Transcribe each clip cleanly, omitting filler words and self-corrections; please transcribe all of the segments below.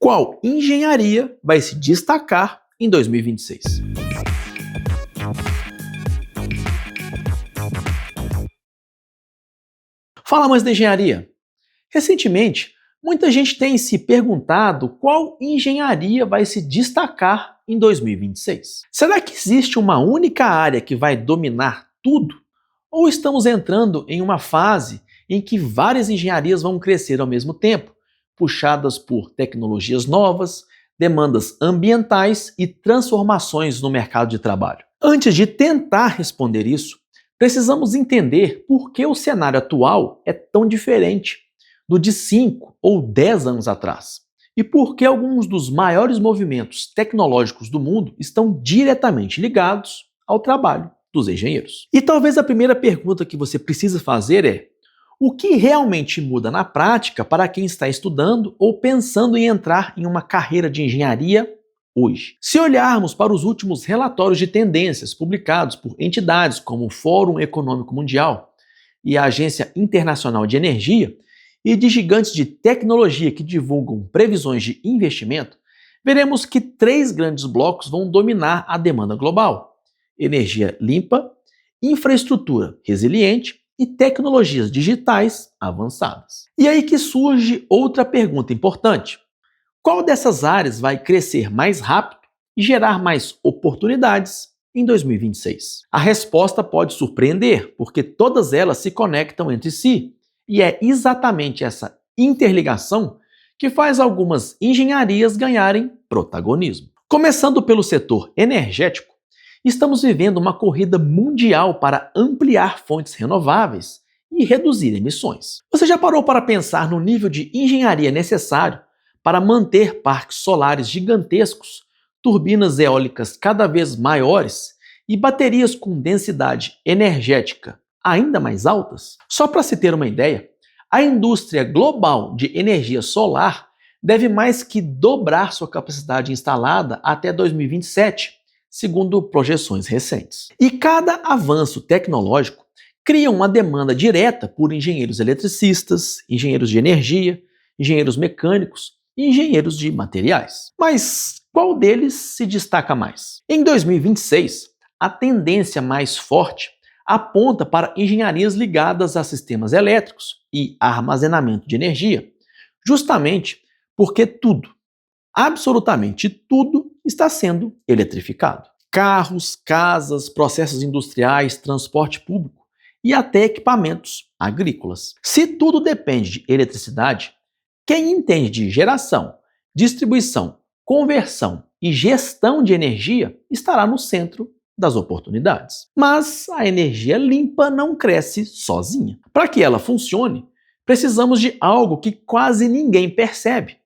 qual engenharia vai se destacar em 2026? Fala mais da engenharia. Recentemente, muita gente tem se perguntado qual engenharia vai se destacar em 2026. Será que existe uma única área que vai dominar tudo? Ou estamos entrando em uma fase em que várias engenharias vão crescer ao mesmo tempo, puxadas por tecnologias novas, demandas ambientais e transformações no mercado de trabalho? Antes de tentar responder isso, precisamos entender por que o cenário atual é tão diferente do de 5 ou 10 anos atrás e por que alguns dos maiores movimentos tecnológicos do mundo estão diretamente ligados ao trabalho dos engenheiros. E talvez a primeira pergunta que você precisa fazer é: o que realmente muda na prática para quem está estudando ou pensando em entrar em uma carreira de engenharia hoje? Se olharmos para os últimos relatórios de tendências publicados por entidades como o Fórum Econômico Mundial e a Agência Internacional de Energia, e de gigantes de tecnologia que divulgam previsões de investimento, veremos que 3 grandes blocos vão dominar a demanda global: energia limpa, infraestrutura resiliente e tecnologias digitais avançadas. E aí que surge outra pergunta importante: qual dessas áreas vai crescer mais rápido e gerar mais oportunidades em 2026? A resposta pode surpreender, porque todas elas se conectam entre si, e é exatamente essa interligação que faz algumas engenharias ganharem protagonismo. Começando pelo setor energético, estamos vivendo uma corrida mundial para ampliar fontes renováveis e reduzir emissões. Você já parou para pensar no nível de engenharia necessário para manter parques solares gigantescos, turbinas eólicas cada vez maiores e baterias com densidade energética ainda mais altas? Só para se ter uma ideia, a indústria global de energia solar deve mais que dobrar sua capacidade instalada até 2027, segundo projeções recentes. E cada avanço tecnológico cria uma demanda direta por engenheiros eletricistas, engenheiros de energia, engenheiros mecânicos e engenheiros de materiais. Mas qual deles se destaca mais? Em 2026, a tendência mais forte aponta para engenharias ligadas a sistemas elétricos e armazenamento de energia, justamente porque tudo, absolutamente tudo, está sendo eletrificado. Carros, casas, processos industriais, transporte público e até equipamentos agrícolas. Se tudo depende de eletricidade, quem entende de geração, distribuição, conversão e gestão de energia estará no centro das oportunidades. Mas a energia limpa não cresce sozinha. Para que ela funcione, precisamos de algo que quase ninguém percebe: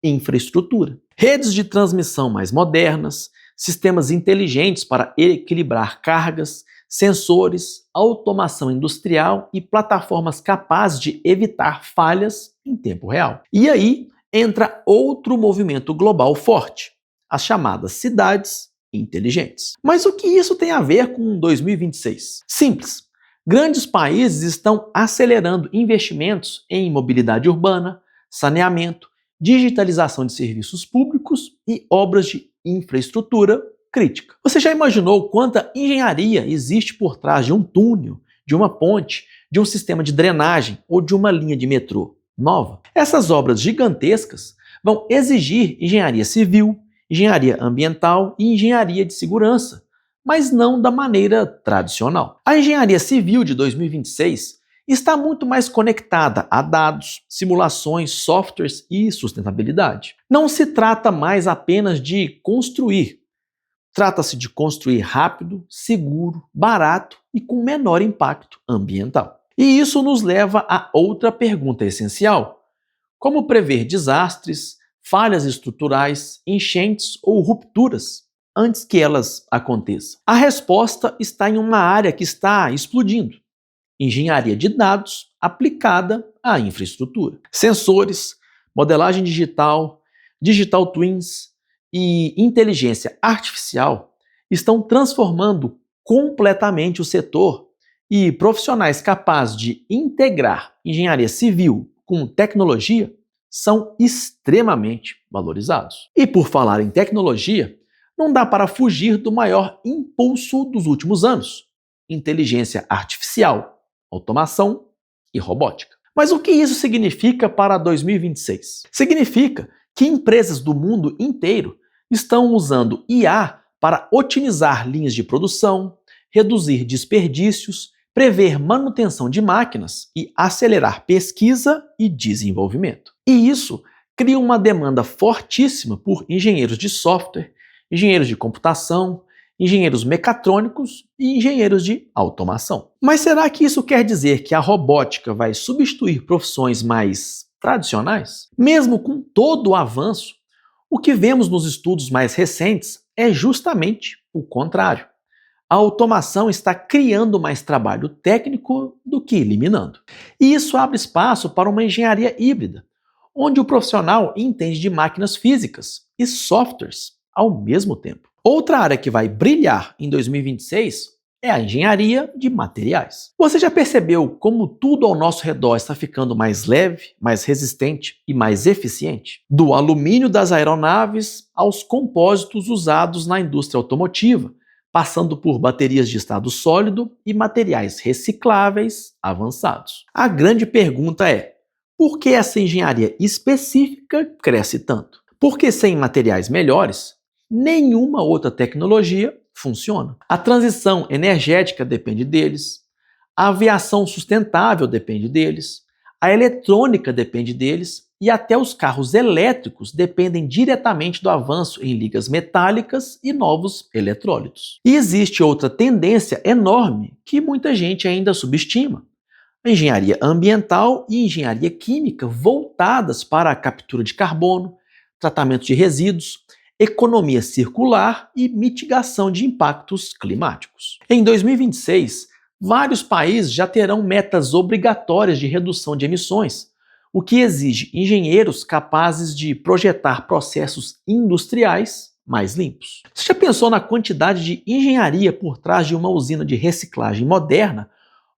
infraestrutura. Redes de transmissão mais modernas, sistemas inteligentes para equilibrar cargas, sensores, automação industrial e plataformas capazes de evitar falhas em tempo real. E aí entra outro movimento global forte: as chamadas cidades inteligentes. Mas o que isso tem a ver com 2026? Simples. Grandes países estão acelerando investimentos em mobilidade urbana, saneamento, digitalização de serviços públicos e obras de infraestrutura crítica. Você já imaginou quanta engenharia existe por trás de um túnel, de uma ponte, de um sistema de drenagem ou de uma linha de metrô nova? Essas obras gigantescas vão exigir engenharia civil, engenharia ambiental e engenharia de segurança, mas não da maneira tradicional. A engenharia civil de 2026 está muito mais conectada a dados, simulações, softwares e sustentabilidade. Não se trata mais apenas de construir. Trata-se de construir rápido, seguro, barato e com menor impacto ambiental. E isso nos leva a outra pergunta essencial: como prever desastres, falhas estruturais, enchentes ou rupturas antes que elas aconteçam? A resposta está em uma área que está explodindo: engenharia de dados aplicada à infraestrutura. Sensores, modelagem digital, digital twins e inteligência artificial estão transformando completamente o setor, e profissionais capazes de integrar engenharia civil com tecnologia são extremamente valorizados. E por falar em tecnologia, não dá para fugir do maior impulso dos últimos anos: inteligência artificial, automação e robótica. Mas o que isso significa para 2026? Significa que empresas do mundo inteiro estão usando IA para otimizar linhas de produção, reduzir desperdícios, prever manutenção de máquinas e acelerar pesquisa e desenvolvimento. E isso cria uma demanda fortíssima por engenheiros de software, engenheiros de computação, engenheiros mecatrônicos e engenheiros de automação. Mas será que isso quer dizer que a robótica vai substituir profissões mais tradicionais? Mesmo com todo o avanço, o que vemos nos estudos mais recentes é justamente o contrário. A automação está criando mais trabalho técnico do que eliminando. E isso abre espaço para uma engenharia híbrida, onde o profissional entende de máquinas físicas e softwares ao mesmo tempo. Outra área que vai brilhar em 2026 é a engenharia de materiais. Você já percebeu como tudo ao nosso redor está ficando mais leve, mais resistente e mais eficiente? Do alumínio das aeronaves aos compósitos usados na indústria automotiva, passando por baterias de estado sólido e materiais recicláveis avançados. A grande pergunta é: por que essa engenharia específica cresce tanto? Porque sem materiais melhores, nenhuma outra tecnologia funciona. A transição energética depende deles, a aviação sustentável depende deles, a eletrônica depende deles e até os carros elétricos dependem diretamente do avanço em ligas metálicas e novos eletrólitos. E existe outra tendência enorme que muita gente ainda subestima: a engenharia ambiental e engenharia química voltadas para a captura de carbono, tratamento de resíduos, economia circular e mitigação de impactos climáticos. Em 2026, vários países já terão metas obrigatórias de redução de emissões, o que exige engenheiros capazes de projetar processos industriais mais limpos. Você já pensou na quantidade de engenharia por trás de uma usina de reciclagem moderna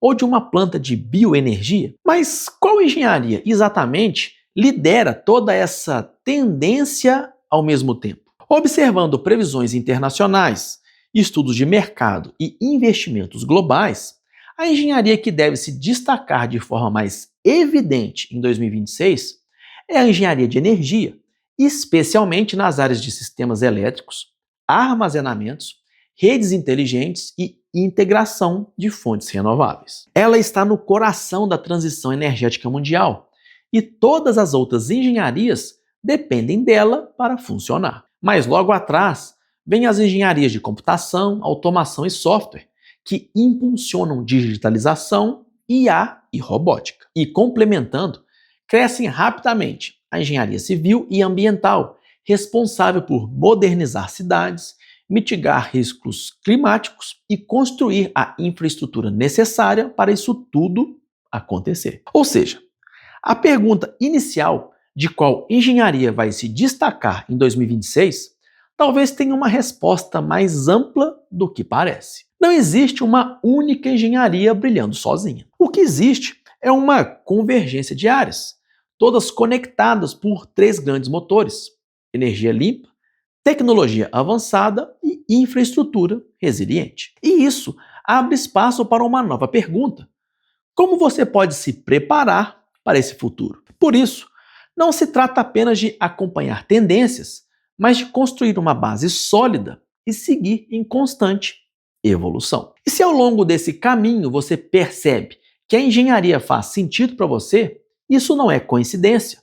ou de uma planta de bioenergia? Mas qual engenharia exatamente lidera toda essa tendência ao mesmo tempo? Observando previsões internacionais, estudos de mercado e investimentos globais, a engenharia que deve se destacar de forma mais evidente em 2026 é a engenharia de energia, especialmente nas áreas de sistemas elétricos, armazenamentos, redes inteligentes e integração de fontes renováveis. Ela está no coração da transição energética mundial e todas as outras engenharias dependem dela para funcionar. Mas logo atrás, vêm as engenharias de computação, automação e software, que impulsionam digitalização, IA e robótica. E complementando, crescem rapidamente a engenharia civil e ambiental, responsável por modernizar cidades, mitigar riscos climáticos e construir a infraestrutura necessária para isso tudo acontecer. Ou seja, a pergunta inicial de qual engenharia vai se destacar em 2026, talvez tenha uma resposta mais ampla do que parece. Não existe uma única engenharia brilhando sozinha. O que existe é uma convergência de áreas, todas conectadas por três grandes motores: energia limpa, tecnologia avançada e infraestrutura resiliente. E isso abre espaço para uma nova pergunta: como você pode se preparar para esse futuro? Por isso, não se trata apenas de acompanhar tendências, mas de construir uma base sólida e seguir em constante evolução. E se ao longo desse caminho você percebe que a engenharia faz sentido para você, isso não é coincidência.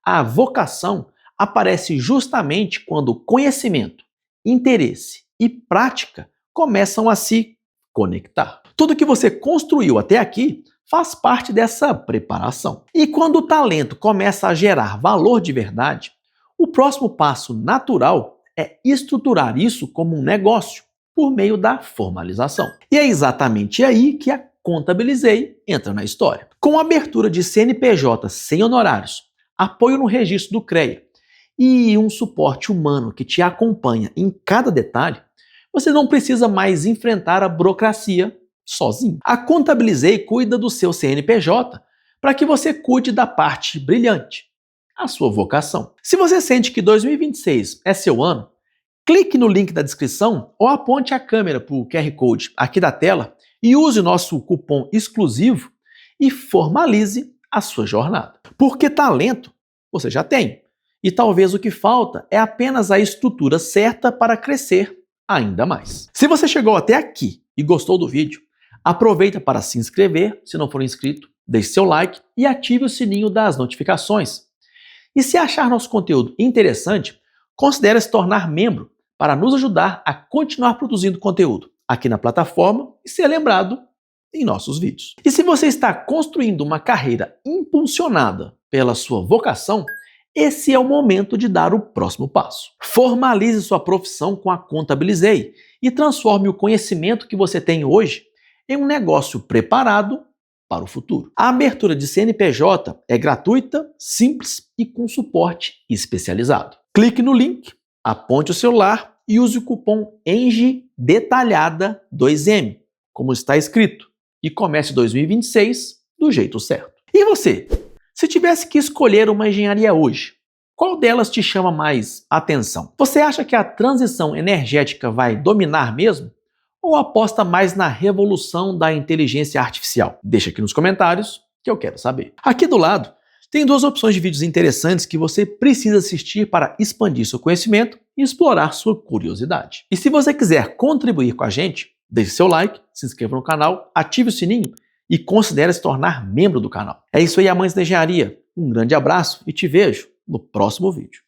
A vocação aparece justamente quando conhecimento, interesse e prática começam a se conectar. Tudo que você construiu até aqui faz parte dessa preparação. E quando o talento começa a gerar valor de verdade, o próximo passo natural é estruturar isso como um negócio por meio da formalização. E é exatamente aí que a Contabilizei entra na história. Com a abertura de CNPJ sem honorários, apoio no registro do CREA e um suporte humano que te acompanha em cada detalhe, você não precisa mais enfrentar a burocracia sozinho. A Contabilizei cuida do seu CNPJ para que você cuide da parte brilhante, a sua vocação. Se você sente que 2026 é seu ano, clique no link da descrição ou aponte a câmera para o QR Code aqui da tela e use o nosso cupom exclusivo e formalize a sua jornada. Porque talento você já tem. E talvez o que falta é apenas a estrutura certa para crescer ainda mais. Se você chegou até aqui e gostou do vídeo, aproveita para se inscrever, se não for inscrito, deixe seu like e ative o sininho das notificações. E se achar nosso conteúdo interessante, considere se tornar membro para nos ajudar a continuar produzindo conteúdo aqui na plataforma e ser lembrado em nossos vídeos. E se você está construindo uma carreira impulsionada pela sua vocação, esse é o momento de dar o próximo passo. Formalize sua profissão com a Contabilizei e transforme o conhecimento que você tem hoje em um negócio preparado para o futuro. A abertura de CNPJ é gratuita, simples e com suporte especializado. Clique no link, aponte o celular e use o cupom ENGEDetalhada2M, como está escrito, e comece 2026 do jeito certo. E você? Se tivesse que escolher uma engenharia hoje, qual delas te chama mais atenção? Você acha que a transição energética vai dominar mesmo? Ou aposta mais na revolução da inteligência artificial? Deixa aqui nos comentários que eu quero saber. Aqui do lado tem duas opções de vídeos interessantes que você precisa assistir para expandir seu conhecimento e explorar sua curiosidade. E se você quiser contribuir com a gente, deixe seu like, se inscreva no canal, ative o sininho e considere se tornar membro do canal. É isso aí, amantes da engenharia. Um grande abraço e te vejo no próximo vídeo.